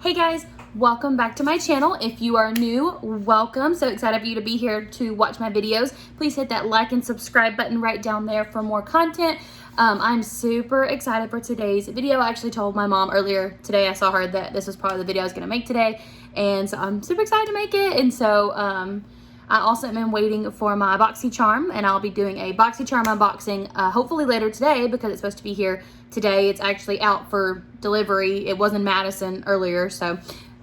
Hey guys, welcome back to my channel. If you are new, welcome. So excited for you to be here to watch my videos. Please hit that like and subscribe button right down there for more content. I'm super excited for today's video. I actually told my mom earlier today, I saw her that this was probably the video I was gonna make today. And so I'm super excited to make it. And so I also am waiting for my BoxyCharm, and I'll be doing a BoxyCharm unboxing hopefully later today because it's supposed to be here today. It's actually out for delivery. It was in Madison earlier, so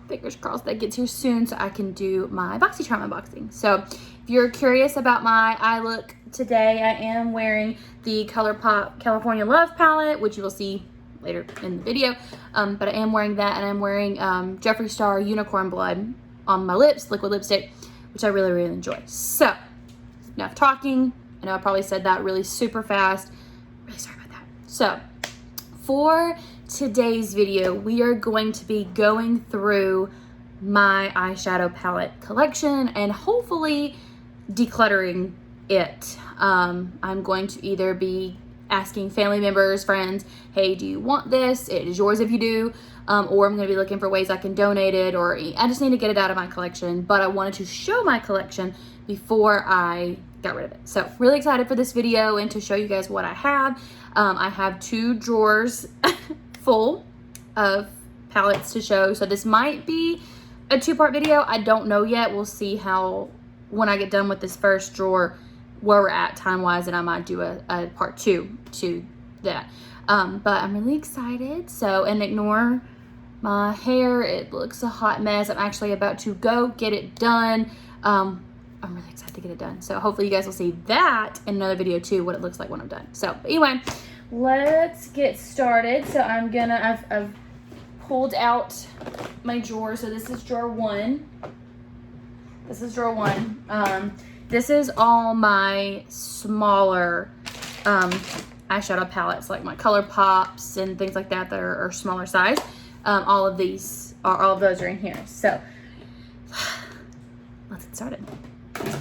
fingers crossed that gets here soon so I can do my BoxyCharm unboxing. So if you're curious about my eye look today, I am wearing the ColourPop California Love palette, which you will see later in the video. But I am wearing that, and I'm wearing Jeffree Star Unicorn Blood on my lips, liquid lipstick, which I really enjoy. So, enough talking. I know I probably said that really super fast. Really sorry about that. So, for today's video, we are going to be going through my eyeshadow palette collection and hopefully decluttering it. I'm going to either be asking family members, friends, hey, do you want this? It is yours if you do. Or I'm going to be looking for ways I can donate it, or I just need to get it out of my collection. But I wanted to show my collection before I got rid of it. So really excited for this video and to show you guys what I have. I have 2 drawers full of palettes to show. So this might be a 2-part video. I don't know yet. We'll see how, when I get done with this first drawer, where we're at time-wise, and I might do a part 2 to that. But I'm really excited. So, and ignore my hair. It looks a hot mess. I'm actually about to go get it done. I'm really excited to get it done. So hopefully you guys will see that in another video too, what it looks like when I'm done. So but anyway, let's get started. So I've pulled out my drawer. So this is drawer 1. This is drawer 1. This is all my smaller eyeshadow palettes, like my ColourPops and things like that are smaller size. All of those are in here. So let's get started.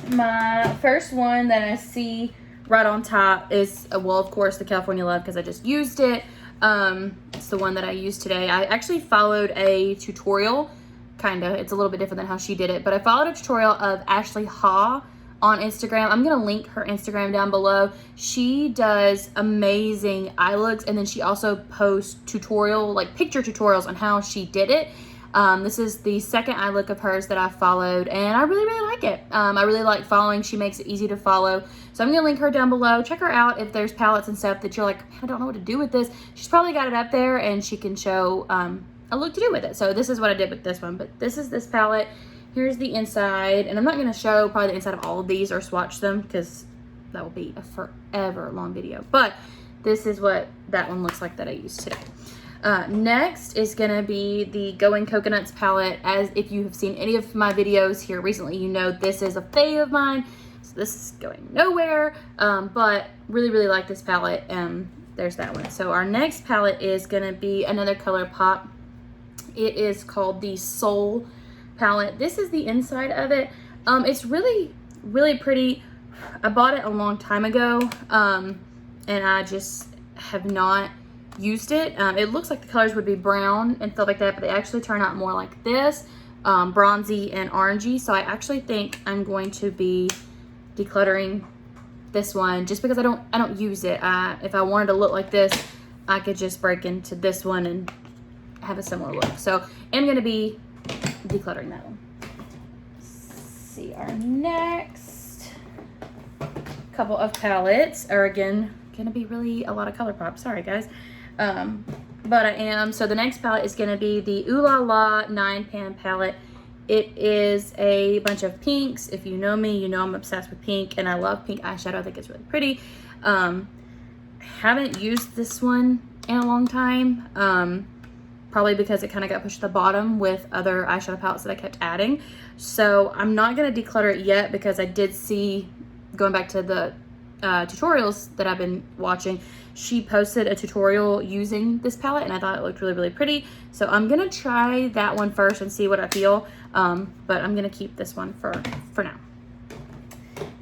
My first one that I see right on top is, well, of course, the California Love, because I just used it. It's the one that I used today. I actually followed a tutorial, kinda. It's a little bit different than how she did it, but I followed a tutorial of Ashley Ha on Instagram. I'm gonna link her Instagram down below. She does amazing eye looks, and then she also posts picture tutorials on how she did it. This is the second eye look of hers that I followed, and I really like it. I really like following. She makes it easy to follow. So I'm gonna link her down below. Check her out if there's palettes and stuff that you're like, I don't know what to do with this. She's probably got it up there, and she can show a look to do with it. So this is what I did with this one, but this is this palette. Here's the inside, and I'm not going to show probably the inside of all of these or swatch them because that will be a forever long video. But this is what that one looks like that I used today. Next is going to be the Going Coconuts palette. As if you have seen any of my videos here recently, you know this is a fave of mine. So this is going nowhere, but really like this palette. There's that one. So our next palette is going to be another ColourPop. It is called the Soul palette. This is the inside of it. It's really pretty. I bought it a long time ago, and I just have not used it. It looks like the colors would be brown and stuff like that, but they actually turn out more like this, bronzy and orangey. So I actually think I'm going to be decluttering this one just because I don't use it. If I wanted to look like this, I could just break into this one and have a similar look. So I'm going to be decluttering that one. See, our next couple of palettes are again gonna be really a lot of ColourPop. Sorry guys, but so the next palette is gonna be the Ooh La La 9-pan palette. It is a bunch of pinks. If you know me, you know I'm obsessed with pink, and I love pink eyeshadow. I think it's really pretty. Haven't used this one in a long time. Probably because it kind of got pushed to the bottom with other eyeshadow palettes that I kept adding. So I'm not going to declutter it yet because I did see, going back to the tutorials that I've been watching, she posted a tutorial using this palette, and I thought it looked really pretty. So I'm going to try that one first and see what I feel. But I'm going to keep this one for now.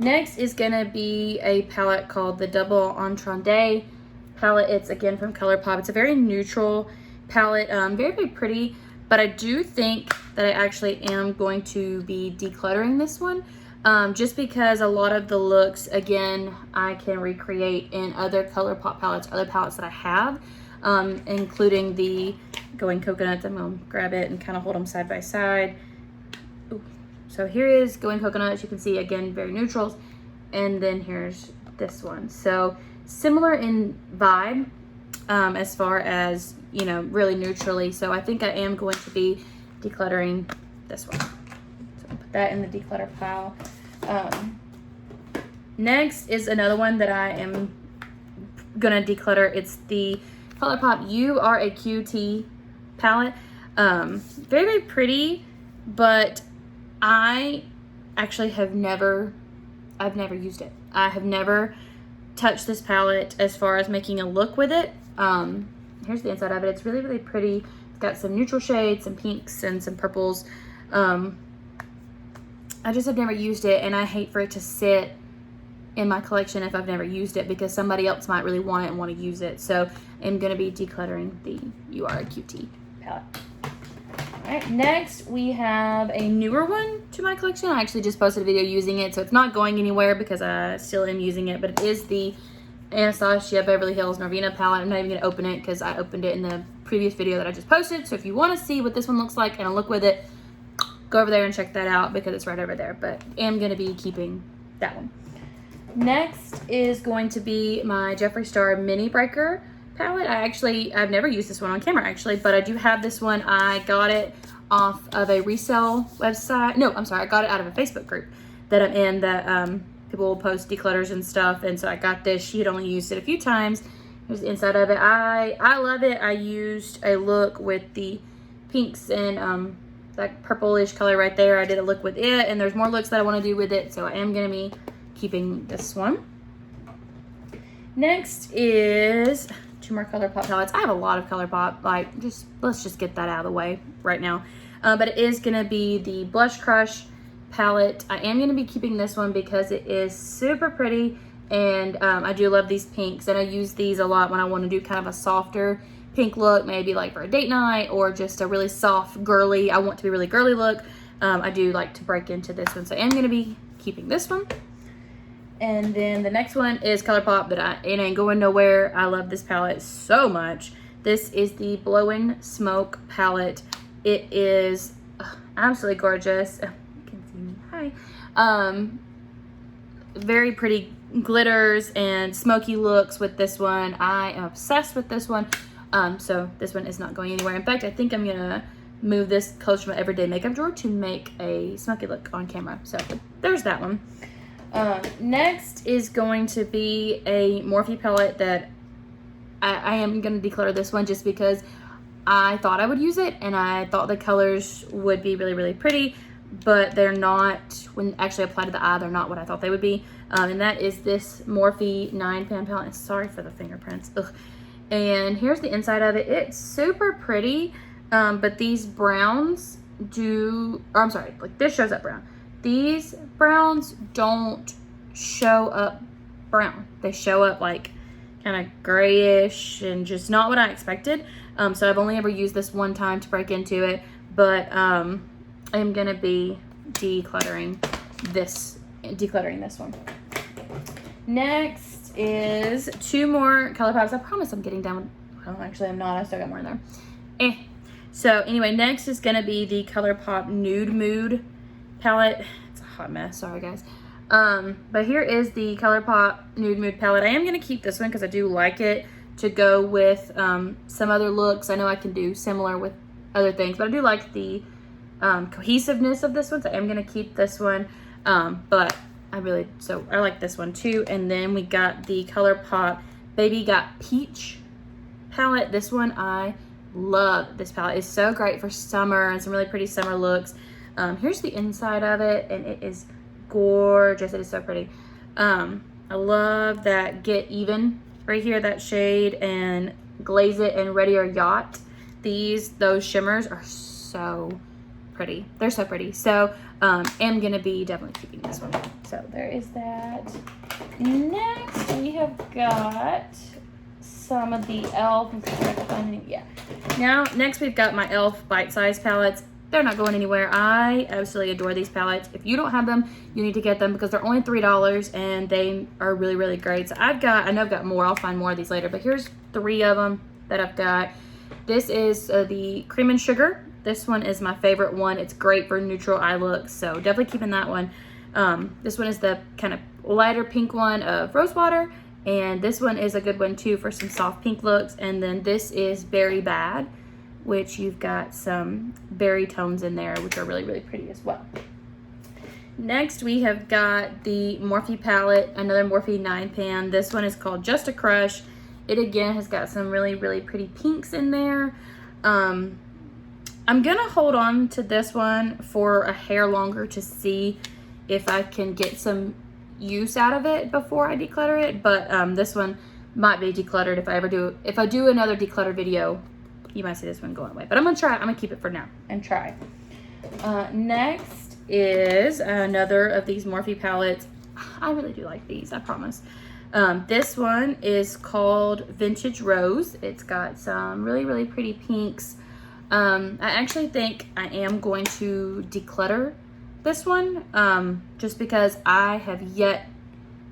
Next is going to be a palette called the Double Entendre palette. It's again from ColourPop. It's a very neutral palette, very pretty. but I do think that I actually am going to be decluttering this one, just because a lot of the looks, again, I can recreate in other ColourPop palettes, other palettes that I have, including the Going Coconuts. I'm going to grab it and kind of hold them side by side. Ooh. So here is Going Coconuts. You can see, again, very neutrals. And then here's this one. So similar in vibe, as far as, you know, really neutrally. So I think I am going to be decluttering this one. So I'll put that in the declutter pile. Next is another one that I am gonna declutter. It's the ColourPop You Are a Cutie palette. Very, very pretty, but I actually I've never used it. I have never touched this palette as far as making a look with it. Here's the inside of it. It's really, really pretty. It's got some neutral shades, some pinks, and some purples. I just have never used it, and I hate for it to sit in my collection if I've never used it, because somebody else might really want it and want to use it. So I'm going to be decluttering the You Are a Cutie palette. All right, next we have a newer one to my collection. I actually just posted a video using it, so it's not going anywhere because I still am using it, but it is the Anastasia Beverly Hills Norvina palette. I'm not even going to open it because I opened it in the previous video that I just posted. So if you want to see what this one looks like and a look with it, go over there and check that out because it's right over there. But I am going to be keeping that one. Next is going to be my Jeffree Star Mini Breaker palette. I've never used this one on camera actually, but I do have this one. I got it off of a resale website. No, I'm sorry. I got it out of a Facebook group that I'm in that people will post declutters and stuff. And so I got this. She had only used it a few times. Here's the inside of it. I love it. I used a look with the pinks and that purplish color right there. I did a look with it, and there's more looks that I want to do with it. So I am going to be keeping this one. Next is two more ColourPop palettes. I have a lot of ColourPop, like let's just get that out of the way right now. But it is gonna be the Blush Crush palette. I am gonna be keeping this one because it is super pretty, and I do love these pinks, and I use these a lot when I want to do kind of a softer pink look, maybe like for a date night or just a really soft girly, I want to be really girly look. I do like to break into this one, so I am gonna be keeping this one. And then the next one is ColourPop, but it ain't going nowhere. I love this palette so much. This is the Blowing Smoke palette. It is absolutely gorgeous. You can see me. Hi. Very pretty glitters and smoky looks with this one. I am obsessed with this one. So this one is not going anywhere. In fact, I think I'm gonna move this closer to my everyday makeup drawer to make a smoky look on camera. So there's that one. Next is going to be a Morphe palette that I am going to declutter this one just because I thought I would use it, and I thought the colors would be really, really pretty, but they're not, when actually applied to the eye, they're not what I thought they would be. And that is this Morphe 9-pan palette. Sorry for the fingerprints. Ugh. And here's the inside of it. It's super pretty, but these browns I'm sorry, like this shows up brown. These browns don't show up brown. They show up like kind of grayish and just not what I expected. So I've only ever used this one time to break into it, but I'm gonna be decluttering this one. Next is two more ColourPops. I promise I'm getting done. Well, actually I'm not. I still got more in there. So anyway, next is gonna be the ColourPop Nude Mood palette. It's a hot mess, sorry guys. But here is the ColourPop Nude Mood palette. I am going to keep this one because I do like it to go with some other looks. I know I can do similar with other things, but I do like the cohesiveness of this one, so I am going to keep this one. But I like this one too. And then we got the ColourPop Baby Got Peach palette. This one, I love this palette. It's so great for summer and some really pretty summer looks. Here's the inside of it, and it is gorgeous. It is so pretty. I love that Get Even right here, that shade, and Glaze It and Ready or Yacht. Those shimmers are so pretty. They're so pretty. So am gonna be definitely keeping this one. So there is that. Next we have got some of the e.l.f. Now, next we've got my e.l.f. bite-sized palettes. They're not going anywhere. I absolutely adore these palettes. If you don't have them, you need to get them because they're only $3 and they are really, really great. So I know I've got more. I'll find more of these later, but here's 3 of them that I've got. This is the Cream and Sugar. This one is my favorite one. It's great for neutral eye looks, so definitely keeping that one. This one is the kind of lighter pink one of Rosewater, and this one is a good one too for some soft pink looks. And then this is Berry Bad, which you've got some berry tones in there, which are really, really pretty as well. Next, we have got the Morphe palette, another Morphe 9-pan. This one is called Just a Crush. It again has got some really, really pretty pinks in there. I'm gonna hold on to this one for a hair longer to see if I can get some use out of it before I declutter it. But this one might be decluttered if I do another declutter video. You might see this one going away, but I'm gonna try. I'm gonna keep it for now and try. Next is another of these Morphe palettes. I really do like these, I promise. This one is called Vintage Rose. It's got some really, really pretty pinks. I actually think I am going to declutter this one just because I have yet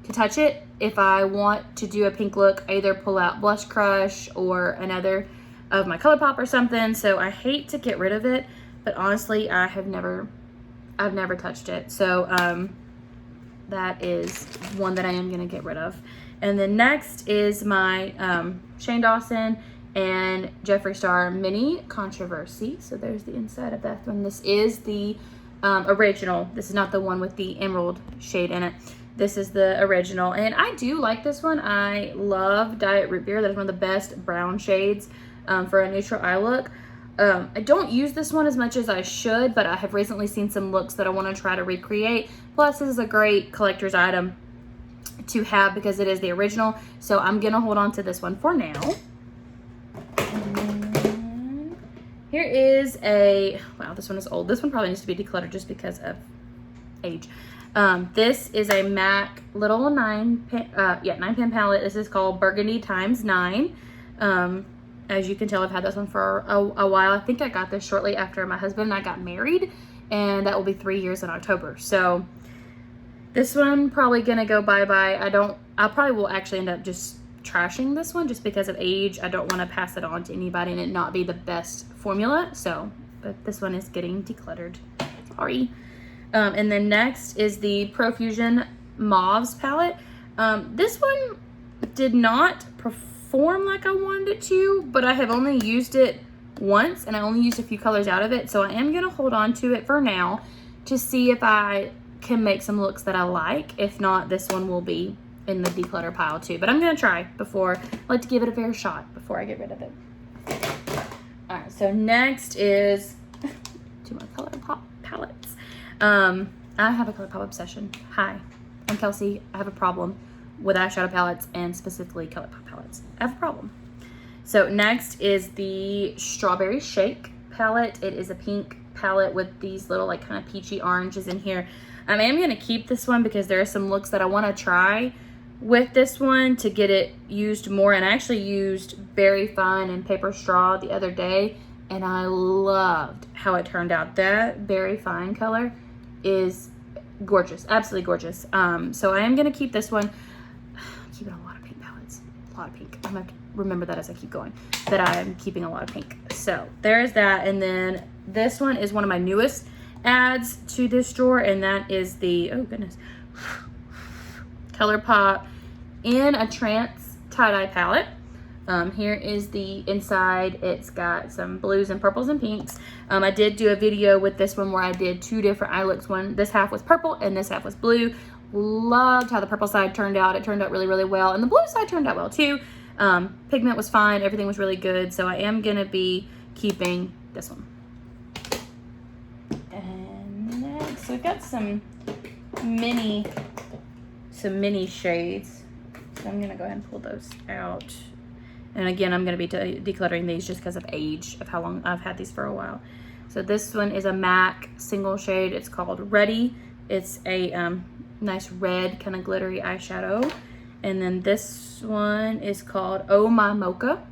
to touch it. If I want to do a pink look, I either pull out Blush Crush or another of my ColourPop or something. So I hate to get rid of it, but honestly, I've never touched it. So that is one that I am gonna get rid of. And then next is my Shane Dawson and Jeffree Star Mini Controversy. So there's the inside of that one. This is the original. This is not the one with the emerald shade in it. This is the original, and I do like this one. I love Diet Root Beer. That is one of the best brown shades for a neutral eye look. I don't use this one as much as I should, but I have recently seen some looks that I want to try to recreate. Plus, this is a great collector's item to have because it is the original. So I'm gonna hold on to this one for now. And here is wow, this one is old. This one probably needs to be decluttered just because of age. This is a MAC little 9-pan palette. This is called Burgundy Times 9. As you can tell, I've had this one for a while. I think I got this shortly after my husband and I got married, and that will be 3 years in October. So this one probably gonna go bye-bye. I probably will actually end up just trashing this one just because of age. I don't want to pass it on to anybody and it not be the best formula. So, but this one is getting decluttered. Sorry. And then next is the Profusion Mauves palette. This one did not perform like I wanted it to, but I have only used it once and I only used a few colors out of it. So I am going to hold on to it for now to see if I can make some looks that I like. If not, this one will be in the declutter pile too. But I'm going to try I like to give it a fair shot before I get rid of it. All right, so next is two more ColourPop palettes. I have a ColourPop obsession. Hi, I'm Kelsey. I have a problem with eyeshadow palettes and specifically ColourPop palettes. I have a problem. So next is the Strawberry Shake palette. It is a pink palette with these little like kind of peachy oranges in here. I am going to keep this one because there are some looks that I want to try with this one to get it used more. And I actually used Very Fine and Paper Straw the other day and I loved how it turned out. That Very Fine color is gorgeous, absolutely gorgeous. So I am going to keep this one. I'm keeping a lot of pink palettes, a lot of pink. I'm going to remember that as I keep going, that I am keeping a lot of pink. So there's that. And then this one is one of my newest adds to this drawer, and that is the, oh goodness, ColourPop in a Trance tie-dye palette. Here is the inside. It's got some blues and purples and pinks. I did do a video with this one where I did two different eye looks. This half was purple and this half was blue. Loved how the purple side turned out. It turned out really, really well. And the blue side turned out well too. Pigment was fine. Everything was really good. So I am going to be keeping this one. And next, so we've got some mini shades. So I'm going to go ahead and pull those out. And again, I'm going to be decluttering these just because of age, of how long I've had these for a while. So this one is a MAC single shade. It's called Ready. It's a nice red kind of glittery eyeshadow. And then this one is called Oh My Mocha,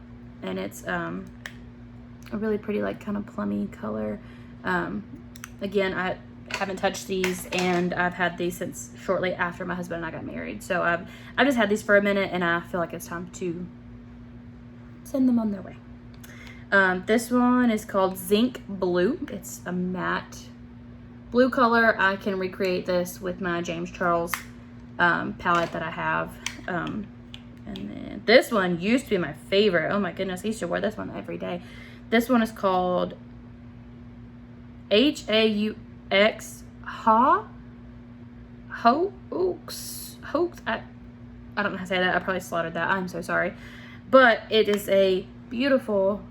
and it's a really pretty, like, kind of plummy color. Again, I haven't touched these, and I've had these since shortly after my husband and I got married. So I've just had these for a minute, and I feel like it's time to send them on their way. This one is called Zinc Blue. It's a matte blue color. I can recreate this with my James Charles palette that I have. And then this one used to be my favorite. Oh my goodness, I used to wear this one every day. This one is called H-A-U-X Hoax. I don't know how to say that. I probably slaughtered that. I'm so sorry. But it is a beautiful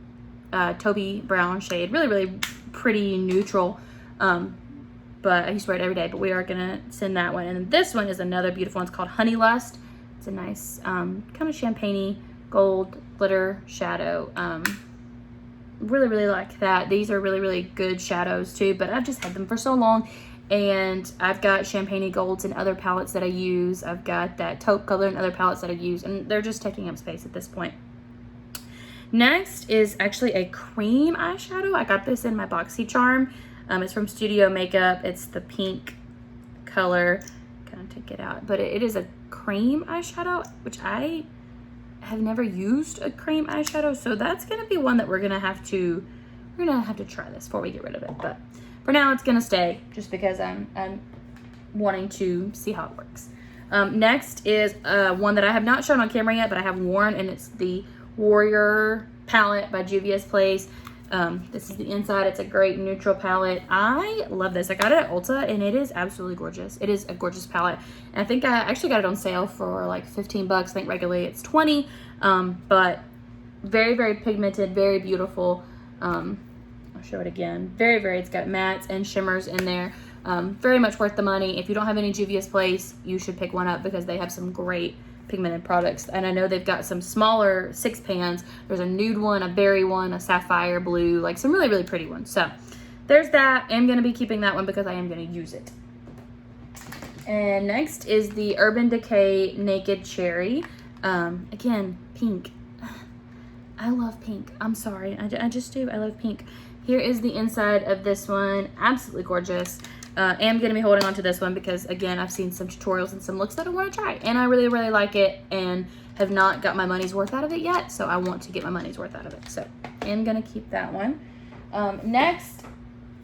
taupey brown shade. Really, really pretty neutral. But I used to wear it every day. But we are going to send that one. And this one is another beautiful one. It's called Honey Lust. It's a nice kind of champagne-y gold glitter shadow. Really, really like that. These are really, really good shadows too. But I've just had them for so long. And I've got champagne-y golds in other palettes that I use. I've got that taupe color in other palettes that I use. And they're just taking up space at this point. Next is actually a cream eyeshadow. I got this in my BoxyCharm. It's from Studio Makeup. It's the pink color. Kind of take it out. But it is a cream eyeshadow, which I have never used a cream eyeshadow. So that's going to be one that we're going to have to try this before we get rid of it. But for now, it's going to stay just because I'm wanting to see how it works. Next is one that I have not shown on camera yet, but I have worn, and it's the Warrior palette by Juvia's Place. This is the inside. It's a great neutral palette. I love this. I got it at Ulta, and it is absolutely gorgeous. It is a gorgeous palette. And I think I actually got it on sale for like 15 bucks. I think regularly it's 20. But very, very pigmented, very beautiful. I'll show it again. Very, very, it's got mattes and shimmers in there. Very much worth the money. If you don't have any Juvia's Place, you should pick one up because they have some great pigmented products. And I know they've got some smaller 6 pans. There's a nude one, a berry one, a sapphire blue, like some really, really pretty ones. So there's that. I'm going to be keeping that one because I am going to use it. And next is the Urban Decay Naked Cherry. Again, pink. I love pink. I'm sorry. I just do. I love pink. Here is the inside of this one. Absolutely gorgeous. Am going to be holding on to this one because, again, I've seen some tutorials and some looks that I want to try. And I really, really like it and have not got my money's worth out of it yet. So I want to get my money's worth out of it. So I'm going to keep that one. Next,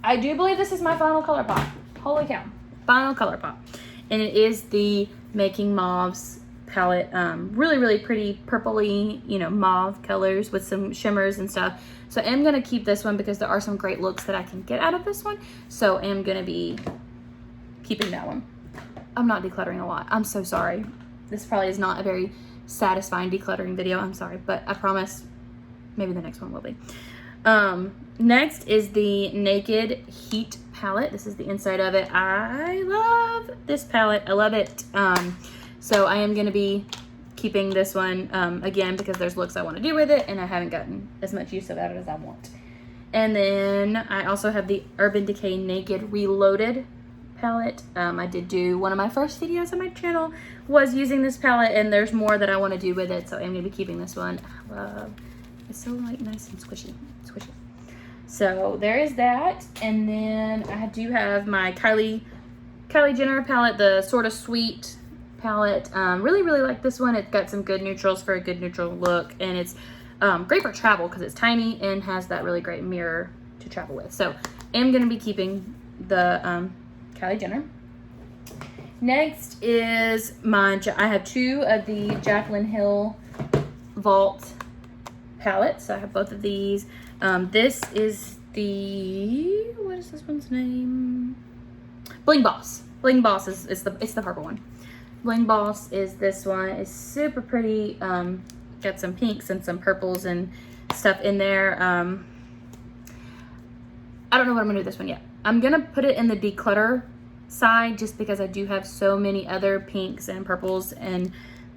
I do believe this is my final color pop. Holy cow. Final color pop. And it is the Making Mauves palette. Really, really pretty purpley, mauve colors with some shimmers and stuff. So I'm going to keep this one because there are some great looks that I can get out of this one. So I'm going to be keeping that one. I'm not decluttering a lot. I'm so sorry. This probably is not a very satisfying decluttering video. I'm sorry, but I promise maybe the next one will be. Next is the Naked Heat palette. This is the inside of it. I love this palette. I love it. So I am going to be keeping this one, again, because there's looks I want to do with it, and I haven't gotten as much use of that as I want. And then I also have the Urban Decay Naked Reloaded palette. I did do one of my first videos on my channel was using this palette, and there's more that I want to do with it, so I'm going to be keeping this one. I love it's so like nice and squishy. So there is that. And then I do have my Kylie Jenner palette, the Sorta Sweet palette. Really, really like this one. It's got some good neutrals for a good neutral look, and it's great for travel because it's tiny and has that really great mirror to travel with. So I'm going to be keeping the Kylie Jenner. Next is I have 2 of the Jaclyn Hill Vault palettes. So I have both of these. This is what is this one's name? Bling Boss. Bling Boss is the purple one. Bling Boss is this one. It's super pretty. Got some pinks and some purples and stuff in there. I don't know what I'm gonna do with this one yet. I'm gonna put it in the declutter side just because I do have so many other pinks and purples and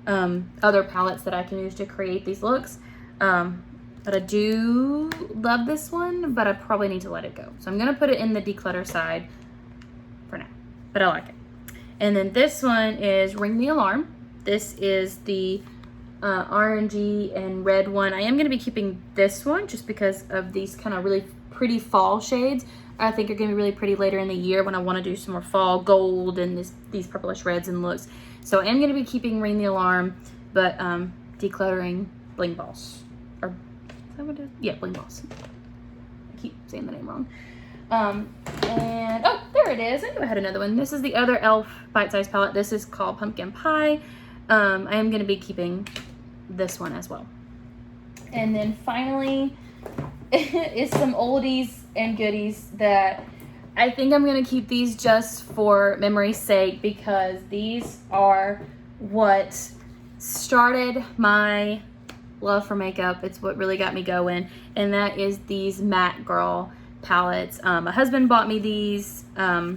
other palettes that I can use to create these looks. But I do love this one, but I probably need to let it go. So I'm gonna put it in the declutter side for now, but I like it. And then this one is Ring the Alarm. This is the orangey and red one. I am going to be keeping this one just because of these kind of really pretty fall shades. I think are going to be really pretty later in the year when I want to do some more fall gold and these purplish reds and looks. So I am going to be keeping Ring the Alarm, but decluttering Bling Balls. Or, is that what it is? Yeah, Bling Balls. I keep saying the name wrong. And, oh, there it is. I knew I had another one. This is the other e.l.f. bite-sized palette. This is called Pumpkin Pie. I am going to be keeping this one as well. And then finally is some oldies and goodies that I think I'm going to keep these just for memory's sake, because these are what started my love for makeup. It's what really got me going, and that is these Matte Girl palettes. My husband bought me these, a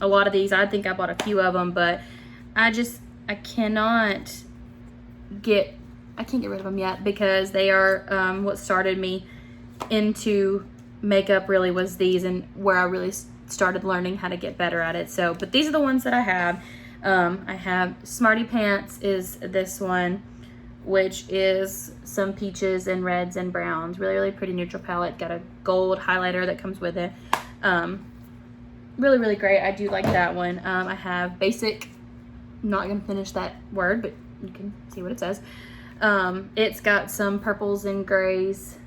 lot of these. I think I bought a few of them, but I can't get rid of them yet, because they are what started me into makeup. Really was these, and where I really started learning how to get better at it. So, but these are the ones that I have. I have Smarty Pants is this one, which is some peaches and reds and browns. Really, really pretty neutral palette. Got a gold highlighter that comes with it. Really, really great. I do like that one. I have Basic. I'm not going to finish that word, but you can see what it says. It's got some purples and grays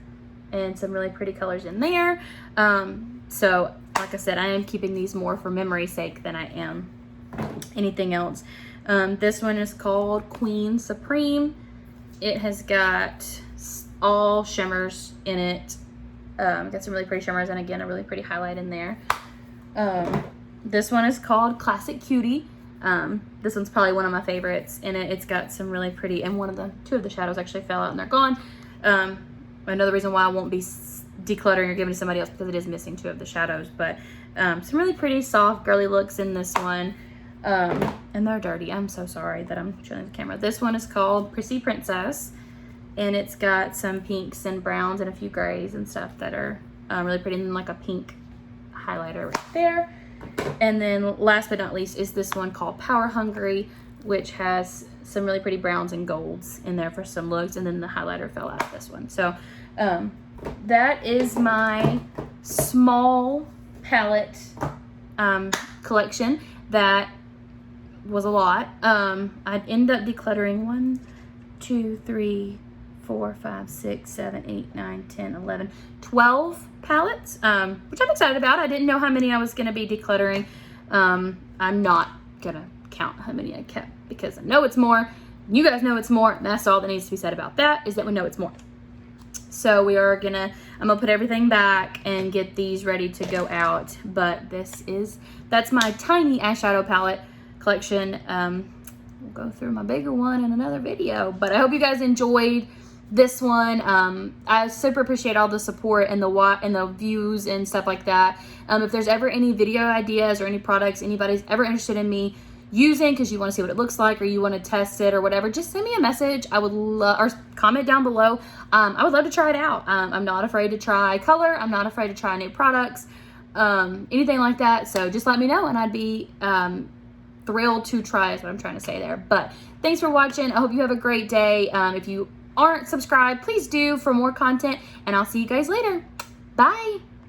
and some really pretty colors in there. So, like I said, I am keeping these more for memory's sake than I am anything else. This one is called Queen Supreme. It has got all shimmers in it. Got some really pretty shimmers, and again, a really pretty highlight in there. This one is called Classic Cutie. This one's probably one of my favorites in it. It's got some really pretty, and two of the shadows actually fell out and they're gone. Another reason why I won't be decluttering or giving to somebody else, because it is missing two of the shadows. But some really pretty soft girly looks in this one. And they're dirty. I'm so sorry that I'm showing the camera. This one is called Prissy Princess, and it's got some pinks and browns and a few grays and stuff that are really pretty, and then like a pink highlighter right there. And then last but not least is this one called Power Hungry, which has some really pretty browns and golds in there for some looks, and then the highlighter fell out of this one. So that is my small palette collection. That was a lot. I'd end up decluttering 1, 2, 3, 4, 5, 6, 7, 8, 9, 10, 11, 12 palettes, which I'm excited about. I didn't know how many I was going to be decluttering. I'm not going to count how many I kept, because I know it's more. You guys know it's more, and that's all that needs to be said about that, is that we know it's more. So I'm gonna put everything back and get these ready to go out. But that's my tiny eyeshadow palette collection. We'll go through my bigger one in another video, but I hope you guys enjoyed this one. I super appreciate all the support and the views and stuff like that. If there's ever any video ideas or any products anybody's ever interested in me using, because you want to see what it looks like, or you want to test it or whatever, just send me a message. I would love, or comment down below. I would love to try it out. I'm not afraid to try color. I'm not afraid to try new products, anything like that. So just let me know, and I'd be thrilled to try, is what I'm trying to say there. But thanks for watching. I hope you have a great day. If you aren't subscribed, please do for more content, and I'll see you guys later. Bye.